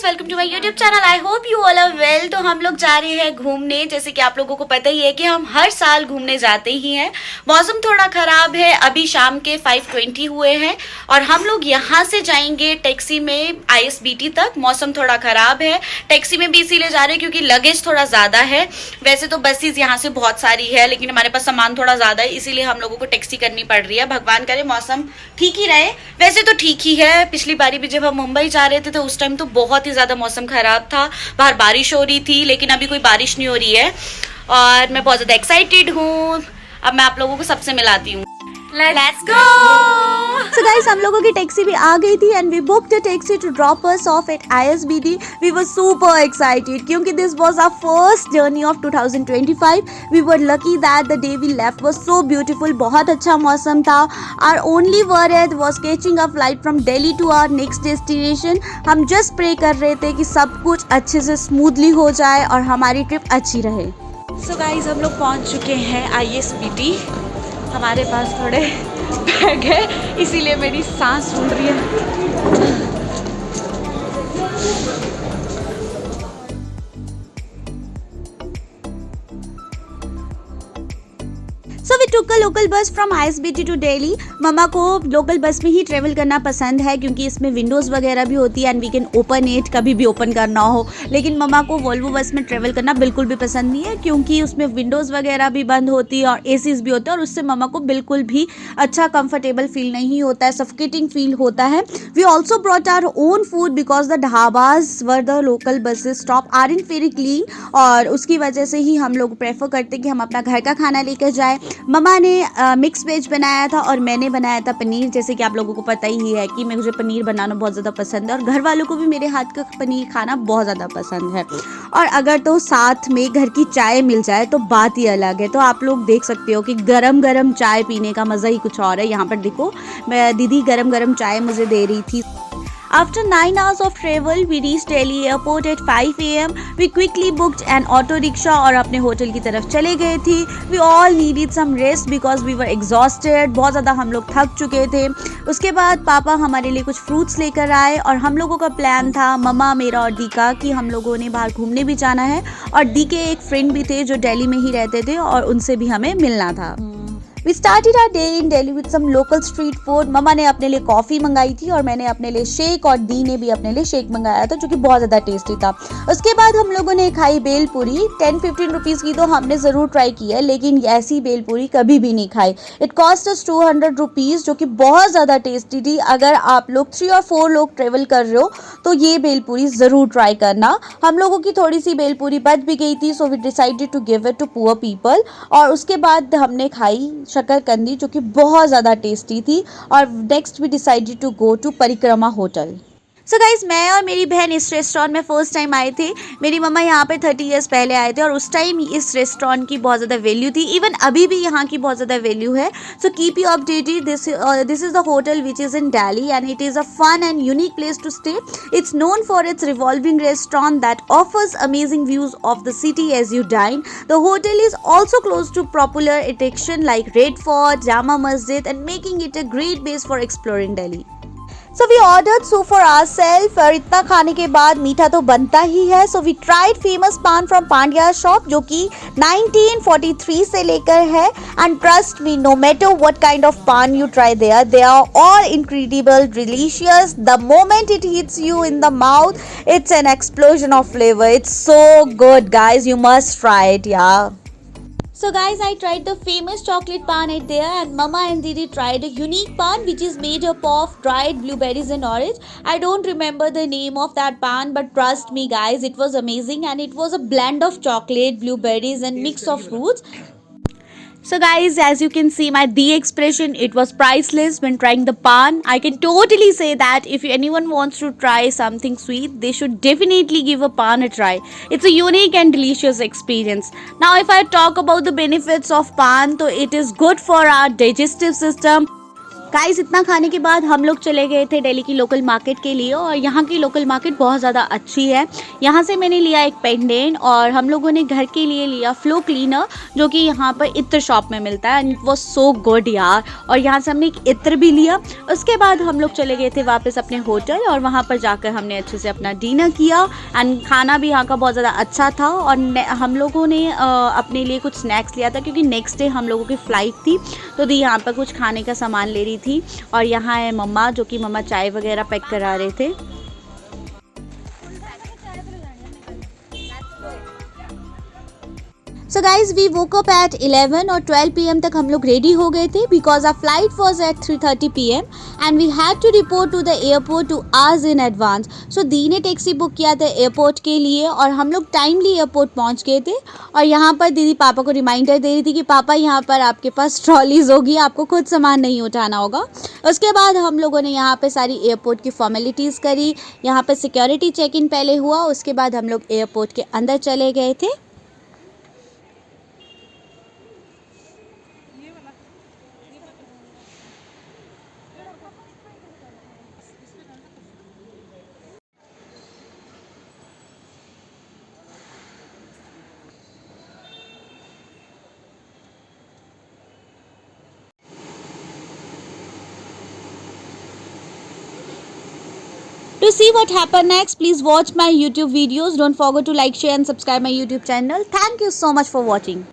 Welcome to my YouTube channel. I hope you all are well. तो हम लोग जा रहे हैं घूमने। जैसे कि आप लोगों को पता ही है कि हम हर साल घूमने जाते ही हैं। मौसम थोड़ा खराब है, अभी शाम के 5:20 हुए हैं और हम लोग यहाँ से जाएंगे टैक्सी में ISBT तक। मौसम थोड़ा खराब है, टैक्सी में भी इसीलिए जा रहे हैं क्योंकि लगेज थोड़ा ज़्यादा है। वैसे तो बसेस यहाँ से बहुत सारी है, लेकिन हमारे पास सामान थोड़ा ज़्यादा है, इसीलिए हम लोगों को टैक्सी करनी पड़ रही है। भगवान करे मौसम ठीक ही रहे। वैसे तो ठीक ही है, पिछली बारी भी जब हम मुंबई जा रहे थे तो उस टाइम तो बहुत ही ज़्यादा मौसम खराब था, बाहर बारिश हो रही थी, लेकिन अभी कोई बारिश नहीं हो रही है और मैं बहुत ज़्यादा एक्साइटेड हूँ। अब मैं आप लोगों को सबसे मिलाती हूँ। Let's go! So guys, हम लोगों की टैक्सी भी आ गई थी and we booked a taxi to drop us off at ISBT. We were super excited क्योंकि this was our first journey of 2025. We were lucky that the day we left was so beautiful. बहुत अच्छा मौसम था. Our only worry was catching a flight from Delhi to our next destination. हम just pray कर रहे थे कि सब कुछ अच्छे से स्मूथली हो जाए और हमारी ट्रिप अच्छी रहे. So guys, हम लोग पहुँच चुके हैं ISBT. हमारे पास थोड़े बैग है, इसीलिए मेरी सांस फूल रही है. So we took a local bus from ISBT to Delhi. मम्मा को लोकल बस में ही ट्रेवल करना पसंद है क्योंकि इसमें विंडोज़ वगैरह भी होती है and we can open it, कभी भी ओपन करना हो. लेकिन मम्मा को वोल्वो बस में ट्रेवल करना बिल्कुल भी पसंद नहीं है क्योंकि उसमें विंडोज़ वगैरह भी बंद होती है और एसीज भी होते हैं और उससे मम्मा को बिल्कुल भी अच्छा कंफर्टेबल फील नहीं होता है, सफोकेटिंग फील होता है. We also brought our own food because the dhabas were the local buses stop are in very clean और उसकी वजह से ही हम लोग प्रेफर करते हैं कि हम अपना घर का खाना लेकर जाएँ. मम्मा ने मिक्स वेज बनाया था और मैंने बनाया था पनीर. जैसे कि आप लोगों को पता ही है कि मुझे पनीर बनाना बहुत ज़्यादा पसंद है और घर वालों को भी मेरे हाथ का पनीर खाना बहुत ज़्यादा पसंद है. और अगर तो साथ में घर की चाय मिल जाए तो बात ही अलग है. तो आप लोग देख सकते हो कि गरम गरम चाय पीने का मज़ा ही कुछ और है. यहाँ पर देखो दीदी गरम गरम चाय मुझे दे रही थी. After 9 hours of travel, we reached Delhi airport at 5 AM. We quickly booked an auto rickshaw और अपने होटल की तरफ चले गए थे. We all needed some rest because we were exhausted. बहुत ज़्यादा हम लोग थक चुके थे. उसके बाद पापा हमारे लिए कुछ फ्रूट्स लेकर आए और हम लोगों का प्लान था, मम्मा, मेरा और दी का, कि हम लोगों ने बाहर घूमने भी जाना है और दी के एक फ्रेंड भी थे जो दिल्ली में ही रहते थे और उनसे भी हमें मिलना था. We started our day in Delhi with some local street food. मम्मा ने अपने लिए कॉफ़ी मंगाई थी और मैंने अपने लिए शेक और दी ने भी अपने लिए शेक मंगाया था जो कि बहुत ज़्यादा टेस्टी था. उसके बाद हम लोगों ने खाई बेलपूरी. 10-15 रुपीज़ की तो हमने ज़रूर ट्राई की है, लेकिन ऐसी बेलपूरी कभी भी नहीं खाई. इट कॉस्ट अस 200 रुपीज़ जो कि बहुत ज़्यादा टेस्टी थी. अगर आप लोग 3 और 4 लोग ट्रेवल कर रहे हो तो ये बेलपूरी ज़रूर ट्राई करना. हम लोगों की थोड़ी सी बेलपूरी बच भी गई थी, so we decided to give it to poor people. और उसके बाद हमने खाई शकरकंदी जो कि बहुत ज़्यादा टेस्टी थी. और next we decided to go to Parikrama hotel. So guys, मैं और मेरी बहन इस रेस्टोरेंट में फ़र्स्ट टाइम आए थे. मेरी मम्मा यहाँ पे 30 ईयर्स पहले आए थे और उस टाइम इस रेस्टोरेंट की बहुत ज़्यादा वैल्यू थी. इवन अभी भी यहाँ की बहुत ज़्यादा वैल्यू है. So keep you updated. This is the hotel which is in Delhi and it is a fun and unique place to stay. It's known for its revolving restaurant that offers amazing views of the city as you dine. The hotel is also close to popular attraction like Red Fort, Jama Masjid and making it a great base for exploring Delhi. So we ordered soup for ourselves. और इतना खाने के बाद मीठा तो बनता ही है. So we tried famous पान from Pandya shop जो कि 1943 से लेकर है. And trust me, no matter what kind of pan you try there, they are all incredible, delicious. The moment it hits you in the mouth, it's an explosion of flavor. It's so good, guys. You must try it, yeah. So guys, I tried the famous chocolate pan at there and Mama and Didi tried a unique pan which is made up of dried blueberries and orange. I don't remember the name of that pan, but trust me guys, it was amazing and it was a blend of chocolate, blueberries and mix of fruits. So guys, as you can see my D expression, it was priceless when trying the pan. I can totally say that if anyone wants to try something sweet, they should definitely give a pan a try. It's a unique and delicious experience. Now if I talk about the benefits of pan, so it is good for our digestive system. Guys इतना खाने के बाद हम लोग चले गए थे दिल्ली की लोकल मार्केट के लिए और यहाँ की लोकल मार्केट बहुत ज़्यादा अच्छी है। यहाँ से मैंने लिया एक पेंडेंट और हम लोगों ने घर के लिए लिया फ्लो क्लीनर जो कि यहाँ पर इत्र शॉप में मिलता है एंड वो सो गुड यार। और यहाँ से हमने एक इत्र भी लिया। उसके बाद हम लोग चले गए थे वापस अपने होटल और वहाँ पर जाकर हमने अच्छे से अपना डिनर किया एंड खाना भी यहाँ का बहुत ज़्यादा अच्छा था। और हम लोगों ने अपने लिए कुछ स्नैक्स लिया था क्योंकि नेक्स्ट डे हम लोगों की फ़्लाइट थी तो दी यहाँ पर कुछ खाने का सामान ले रही थी। और यहाँ है मम्मा जो कि मम्मा चाय वगैरह पैक करा रहे थे। So guys we woke up at 11 और 12 PM तक हम लोग रेडी हो गए थे because our flight was at 3:30 PM and we had to report to the airport 2 hours in advance. So दी ने टैक्सी बुक किया था एयरपोर्ट के लिए और हम लोग टाइमली एयरपोर्ट पहुंच गए थे। और यहाँ पर दीदी पापा को रिमाइंडर दे रही थी कि पापा यहाँ पर आपके पास ट्रॉलीज होगी, आपको खुद सामान नहीं उठाना होगा। उसके बाद हम लोगों ने यहाँ पर सारी एयरपोर्ट की फॉर्मेलिटीज़ करी। यहाँ पर सिक्योरिटी चेक इन पहले हुआ, उसके बाद हम लोग एयरपोर्ट के अंदर चले गए थे। To see what happened next, please watch my YouTube videos. Don't forget to like, share and subscribe my YouTube channel. Thank you so much for watching.